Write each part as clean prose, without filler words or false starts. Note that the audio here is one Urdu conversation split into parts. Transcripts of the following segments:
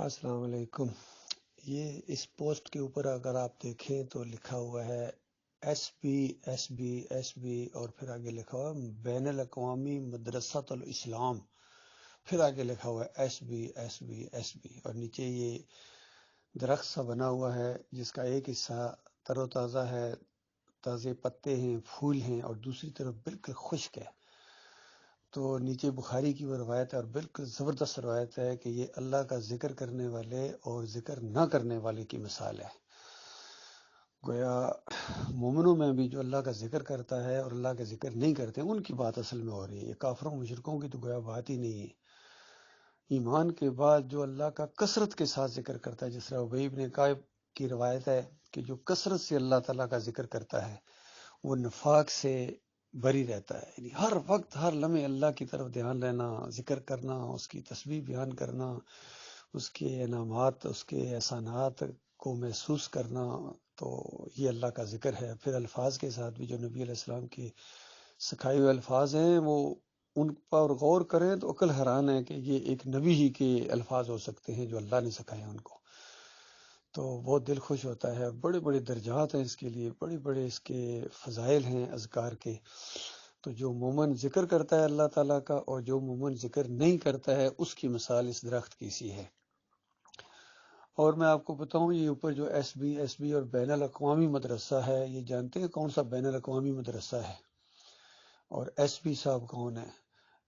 السلام علیکم۔ یہ اس پوسٹ کے اوپر اگر آپ دیکھیں تو لکھا ہوا ہے S B S B S B اور پھر آگے لکھا ہوا ہے بین الاقوامی مدرسۃ الاسلام، پھر آگے لکھا ہوا ہے S B S B S B, اور نیچے یہ درخت سا بنا ہوا ہے جس کا ایک حصہ تر و تازہ ہے، تازے پتے ہیں، پھول ہیں، اور دوسری طرف بالکل خشک ہے۔ تو نیچے بخاری کی وہ روایت ہے اور بالکل زبردست روایت ہے کہ یہ اللہ کا ذکر کرنے والے اور ذکر نہ کرنے والے کی مثال ہے۔ گویا مومنوں میں بھی جو اللہ کا ذکر کرتا ہے اور اللہ کا ذکر نہیں کرتے ان کی بات اصل میں ہو رہی ہے، یہ کافروں مشرکوں کی تو گویا بات ہی نہیں ہے۔ ایمان کے بعد جو اللہ کا کثرت کے ساتھ ذکر کرتا ہے، جس طرح ابی بن کعب کی روایت ہے کہ جو کثرت سے اللہ تعالیٰ کا ذکر کرتا ہے وہ نفاق سے بری رہتا ہے، یعنی ہر وقت ہر لمحے اللہ کی طرف دھیان رہنا، ذکر کرنا، اس کی تسبیح بیان کرنا، اس کے انعامات، اس کے احسانات کو محسوس کرنا، تو یہ اللہ کا ذکر ہے۔ پھر الفاظ کے ساتھ بھی جو نبی علیہ السلام کی سکھائے ہوئے الفاظ ہیں وہ ان پر غور کریں تو عقل حیران ہے کہ یہ ایک نبی ہی کے الفاظ ہو سکتے ہیں جو اللہ نے سکھائے ان کو، تو بہت دل خوش ہوتا ہے۔ بڑے بڑے درجات ہیں اس کے لیے، بڑے بڑے اس کے فضائل ہیں اذکار کے۔ تو جو مومن ذکر کرتا ہے اللہ تعالیٰ کا اور جو مومن ذکر نہیں کرتا ہے اس کی مثال اس درخت کی سی ہے۔ اور میں آپ کو بتاؤں یہ اوپر جو ایس بی اور بین الاقوامی مدرسہ ہے، یہ جانتے ہیں کون سا بین الاقوامی مدرسہ ہے؟ اور ایس بی صاحب کون ہے؟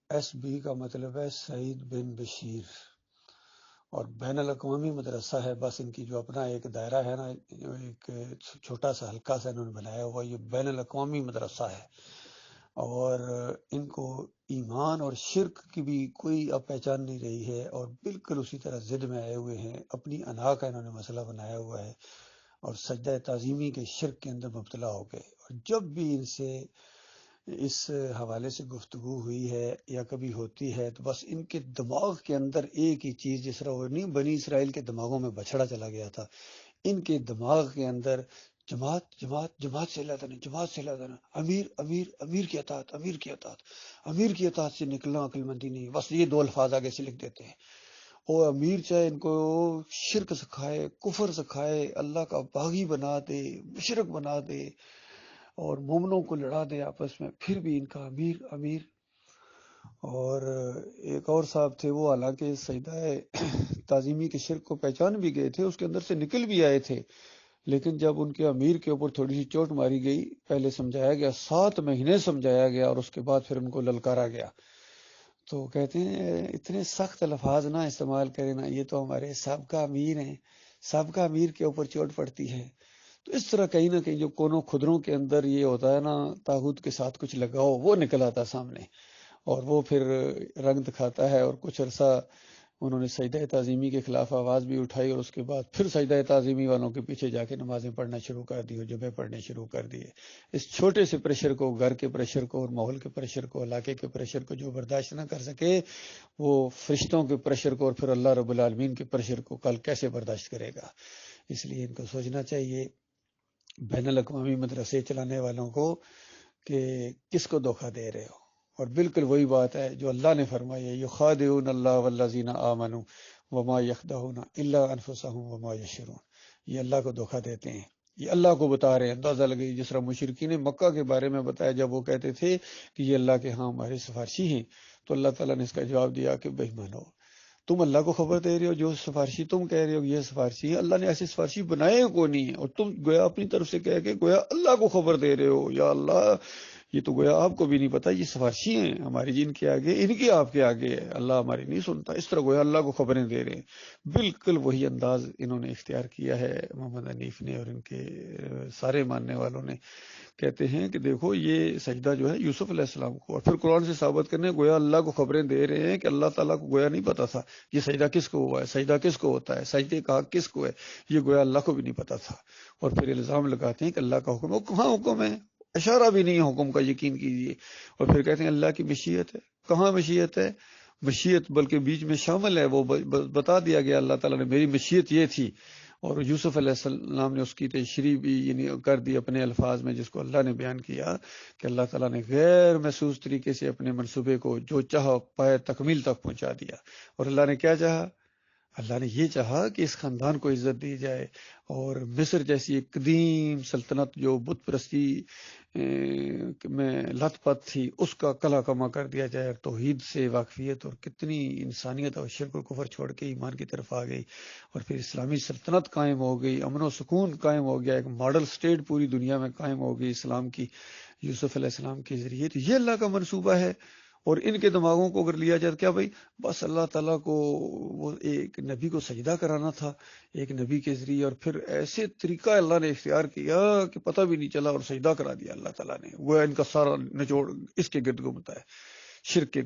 ایس بی کا مطلب ہے سعید بن بشیر، اور بین الاقوامی مدرسہ ہے بس ان کی جو اپنا ایک دائرہ ہے نا، ایک چھوٹا سا ہلکا سا انہوں نے بنایا ہوا، یہ بین الاقوامی مدرسہ ہے۔ اور ان کو ایمان اور شرک کی بھی کوئی اب پہچان نہیں رہی ہے، اور بالکل اسی طرح ضد میں آئے ہوئے ہیں، اپنی انا کا انہوں نے مسئلہ بنایا ہوا ہے، اور سجدہ تعظیمی کے شرک کے اندر مبتلا ہو گئے۔ اور جب بھی ان سے اس حوالے سے گفتگو ہوئی ہے یا کبھی ہوتی ہے تو بس ان کے دماغ کے اندر ایک ہی چیز، جس طرح وہ نہیں بنی اسرائیل کے دماغوں میں بچھڑا چلا گیا تھا، ان کے دماغ کے اندر جماعت جماعت جماعت سے اللہ تعالیٰ، جماعت سے اللہ تعالیٰ، امیر امیر امیر کی اطاعت، امیر کی اطاعت، امیر کی اطاعت سے نکلنا عقل مندی نہیں، بس یہ دو الفاظ آگے سے لکھ دیتے ہیں۔ اور امیر چاہے ان کو شرک سکھائے، کفر سکھائے، اللہ کا باغی بنا دے، مشرک بنا دے، اور مومنوں کو لڑا دے آپس میں، پھر بھی ان کا امیر امیر۔ اور ایک اور صاحب تھے، وہ حالانکہ سجدہ تعظیمی کے شرک کو پہچان بھی گئے تھے، اس کے اندر سے نکل بھی آئے تھے، لیکن جب ان کے امیر کے اوپر تھوڑی سی چوٹ ماری گئی، پہلے سمجھایا گیا، 7 مہینے سمجھایا گیا، اور اس کے بعد پھر ان کو للکارا گیا۔ تو کہتے ہیں اتنے سخت الفاظ نہ استعمال کریں نا، یہ تو ہمارے سابقہ امیر ہیں، سابقہ امیر کے اوپر چوٹ پڑتی ہے۔ تو اس طرح کہیں نہ کہیں جو کونوں خدروں کے اندر یہ ہوتا ہے نا، طاغوت کے ساتھ کچھ لگاؤ، وہ نکل آتا سامنے، اور وہ پھر رنگ دکھاتا ہے۔ اور کچھ عرصہ انہوں نے سجدہ تعظیمی کے خلاف آواز بھی اٹھائی، اور اس کے بعد پھر سجدہ تعظیمی والوں کے پیچھے جا کے نمازیں پڑھنا شروع کر دی اور جبے پڑھنے شروع کر دیے۔ اس چھوٹے سے پریشر کو، گھر کے پریشر کو اور ماحول کے پریشر کو، علاقے کے پریشر کو جو برداشت نہ کر سکے، وہ فرشتوں کے پریشر کو اور پھر اللہ رب العالمین کے پریشر کو کل کیسے برداشت کرے گا؟ اس لیے ان کو سوچنا چاہیے بین الاقوامی مدرسے چلانے والوں کو کہ کس کو دھوکہ دے رہے ہو۔ اور بالکل وہی بات ہے جو اللہ نے فرمائی ہے، یخادعون اللہ والذین آمنوا وما یخدعون الا انفسهم وما یشعرون، یہ اللہ کو دھوکہ دیتے ہیں، یہ اللہ کو بتا رہے ہیں۔ اندازہ لگے جس طرح مشرکین مکہ کے بارے میں بتایا، جب وہ کہتے تھے کہ یہ اللہ کے ہاں ہمارے سفارشی ہیں، تو اللہ تعالیٰ نے اس کا جواب دیا کہ بے ایمانو، تم اللہ کو خبر دے رہے ہو، جو سفارشی تم کہہ رہے ہو یہ سفارشی ہے، اللہ نے ایسے سفارشی بنائے کو نہیں ہے، اور تم گویا اپنی طرف سے کہہ کے گویا اللہ کو خبر دے رہے ہو، یا اللہ یہ تو گویا آپ کو بھی نہیں پتا، یہ سفارشی ہیں ہماری، جن کے آگے ان کی آپ کے آگے ہے، اللہ ہماری نہیں سنتا، اس طرح گویا اللہ کو خبریں دے رہے ہیں۔ بالکل وہی انداز انہوں نے اختیار کیا ہے محمد حنیف نے اور ان کے سارے ماننے والوں نے۔ کہتے ہیں کہ دیکھو یہ سجدہ جو ہے یوسف علیہ السلام کو، اور پھر قرآن سے ثابت کرنے گویا اللہ کو خبریں دے رہے ہیں کہ اللہ تعالیٰ کو گویا نہیں پتا تھا یہ سجدہ کس کو ہوا ہے، سجدہ کس کو ہوتا ہے، سجدے کا حق کس کو ہے، یہ گویا اللہ کو بھی نہیں پتا تھا۔ اور پھر الزام لگاتے ہیں کہ اللہ کا حکم ہے، کہاں حکم ہے، اشارہ بھی نہیں ہے حکم کا، یقین کیجئے۔ اور پھر کہتے ہیں اللہ کی مشیت ہے، کہاں مشیت ہے، مشیت بلکہ بیچ میں شامل ہے، وہ بتا دیا گیا اللہ تعالیٰ نے میری مشیت یہ تھی، اور یوسف علیہ السلام نے اس کی تشریح بھی یعنی کر دی اپنے الفاظ میں، جس کو اللہ نے بیان کیا کہ اللہ تعالیٰ نے غیر محسوس طریقے سے اپنے منصوبے کو جو چاہا پائے تکمیل تک پہنچا دیا۔ اور اللہ نے کیا چاہا؟ اللہ نے یہ چاہا کہ اس خاندان کو عزت دی جائے، اور مصر جیسی ایک قدیم سلطنت جو بت پرستی میں لت پت تھی، اس کا کلا کما کر دیا جائے، اور توحید سے واقفیت اور کتنی انسانیت اور شرک و کفر چھوڑ کے ایمان کی طرف آ گئی، اور پھر اسلامی سلطنت قائم ہو گئی، امن و سکون قائم ہو گیا، ایک ماڈل سٹیٹ پوری دنیا میں قائم ہو گئی اسلام کی، یوسف علیہ السلام کے ذریعے۔ تو یہ اللہ کا منصوبہ ہے، اور ان کے دماغوں کو اگر لیا جائے تو کیا بھائی بس اللہ تعالیٰ کو وہ ایک نبی کو سجدہ کرانا تھا ایک نبی کے ذریعے، اور پھر ایسے طریقہ اللہ نے اختیار کیا کہ پتہ بھی نہیں چلا، اور سجدہ کرا دیا اللہ تعالیٰ نے۔ وہ ان کا سارا نچوڑ اس کے گرد گھومتا ہے، شرک کے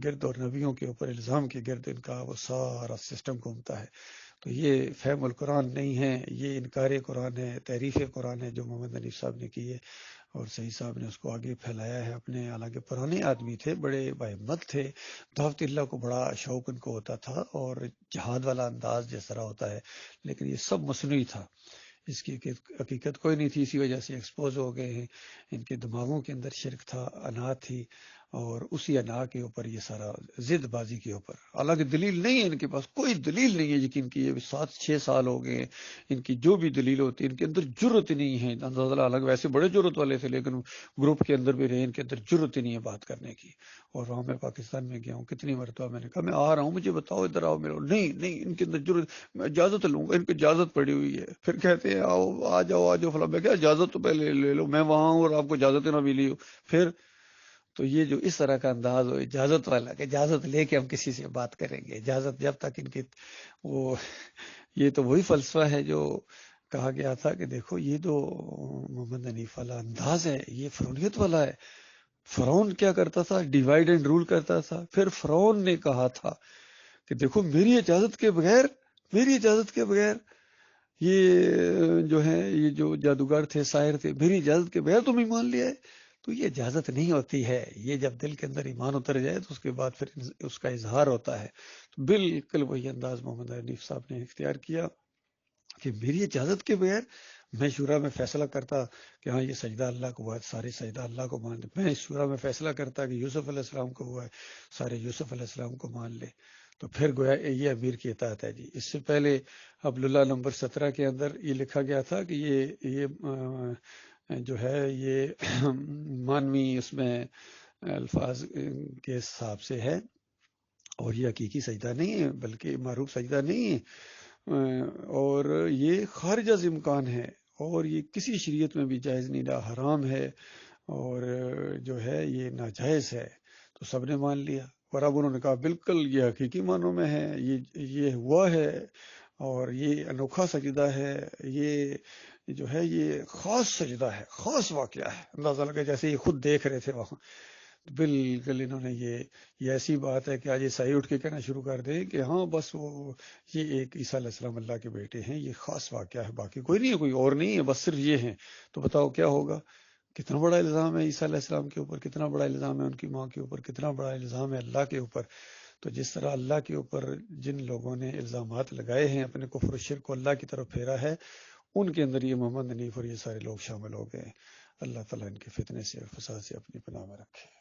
گرد، اور نبیوں کے اوپر الزام کے گرد ان کا وہ سارا سسٹم گھومتا ہے۔ تو یہ فہم القرآن نہیں ہے، یہ انکار قرآن ہے، تحریف قرآن ہے جو محمد حنیف صاحب نے کی ہے، اور صحیح صاحب نے اس کو آگے پھیلایا ہے اپنے، حالانکہ پرانے آدمی تھے، بڑے باہمت تھے، دعوت اللہ کو بڑا شوق ان کو ہوتا تھا، اور جہاد والا انداز جس طرح ہوتا ہے، لیکن یہ سب مصنوعی تھا، اس کی حقیقت کوئی نہیں تھی، اسی وجہ سے ایکسپوز ہو گئے ہیں۔ ان کے دماغوں کے اندر شرک تھا، انا تھی، اور اسی انا کے اوپر یہ سارا ضد بازی کے اوپر، حالانکہ دلیل نہیں ہے ان کے پاس، کوئی دلیل نہیں ہے یقین کی، یہ 7-6 سال ہو گئے ہیں، ان کی جو بھی دلیل ہوتی ہے ان کے اندر جرت نہیں ہے، اندازہ الگ ویسے بڑے جرت والے تھے، لیکن گروپ کے اندر بھی رہے، ان کے اندر جرت ہی نہیں ہے بات کرنے کی۔ اور وہاں میں پاکستان میں گیا ہوں کتنی مرتبہ، میں نے کہا میں آ رہا ہوں مجھے بتاؤ، ادھر آؤ، میرے نہیں ان کے اندر جرت، میں اجازت لوں گا، ان کی اجازت پڑی ہوئی ہے، پھر کہتے ہیں آؤ آ جاؤ فلاں، میں کہا اجازت تو پہلے لے لو، میں وہاں ہوں اور آپ کو اجازت نہ ملی ہو پھر۔ تو یہ جو اس طرح کا انداز ہو اجازت والا کہ اجازت لے کے ہم کسی سے بات کریں گے، اجازت جب تک ان کی وہ، یہ تو وہی فلسفہ ہے جو کہا گیا تھا کہ دیکھو یہ تو محمد حنیف والا انداز ہے، یہ فرعونیت والا ہے۔ فرعون کیا کرتا تھا؟ ڈیوائڈ اینڈ رول کرتا تھا۔ پھر فرعون نے کہا تھا کہ دیکھو میری اجازت کے بغیر یہ جو ہے، یہ جو جادوگر تھے، ساحر تھے، میری اجازت کے بغیر تم ایمان لے آئے، تو یہ اجازت نہیں ہوتی ہے، یہ جب دل کے اندر ایمان اتر جائے تو اس کے بعد پھر اس کا اظہار ہوتا ہے۔ تو بالکل وہی انداز محمد حنیف صاحب نے اختیار کیا کہ میری اجازت کے بغیر میں شورا میں فیصلہ کرتا کہ ہاں یہ سجدہ اللہ کو ہوا ہے، سارے سجدہ اللہ کو مان لے، میں شورا میں فیصلہ کرتا کہ یوسف علیہ السلام کو ہوا ہے، سارے یوسف علیہ السلام کو مان لے، تو پھر گویا یہ امیر کی اطاعت ہے جی۔ اس سے پہلے عبداللہ نمبر 17 کے اندر یہ لکھا گیا تھا کہ یہ جو ہے یہ مانوی اس میں الفاظ کے حساب سے ہے، اور یہ حقیقی سجدہ نہیں ہے، بلکہ معروف سجدہ نہیں ہے، اور یہ خارج از امکان ہے، اور یہ کسی شریعت میں بھی جائز نہیں رہا، حرام ہے، اور جو ہے یہ ناجائز ہے۔ تو سب نے مان لیا، اور اب انہوں نے کہا بالکل یہ حقیقی معنوں میں ہے، یہ ہوا ہے، اور یہ انوکھا سجدہ ہے، یہ جو ہے یہ خاص سجدہ ہے، خاص واقعہ ہے، اندازہ لگا جیسے یہ خود دیکھ رہے تھے وہاں۔ بالکل انہوں نے یہ ایسی بات ہے کہ آج عیسائی اٹھ کے کہنا شروع کر دیں کہ ہاں بس وہ یہ ایک عیسیٰ علیہ السلام اللہ کے بیٹے ہیں، یہ خاص واقعہ ہے، باقی کوئی نہیں ہے، کوئی اور نہیں ہے، بس صرف یہ ہیں۔ تو بتاؤ کیا ہوگا؟ کتنا بڑا الزام ہے عیسیٰ علیہ السلام کے اوپر، کتنا بڑا الزام ہے ان کی ماں کے اوپر، کتنا بڑا الزام ہے اللہ کے اوپر۔ تو جس طرح اللہ کے اوپر جن لوگوں نے الزامات لگائے ہیں، اپنے کفر و شرک کو اللہ کی طرف پھیرا ہے، ان کے اندر یہ محمد حنیف اور یہ سارے لوگ شامل ہو گئے۔ اللہ تعالیٰ ان کے فتنے سے اور فساد سے اپنی پناہ میں رکھے۔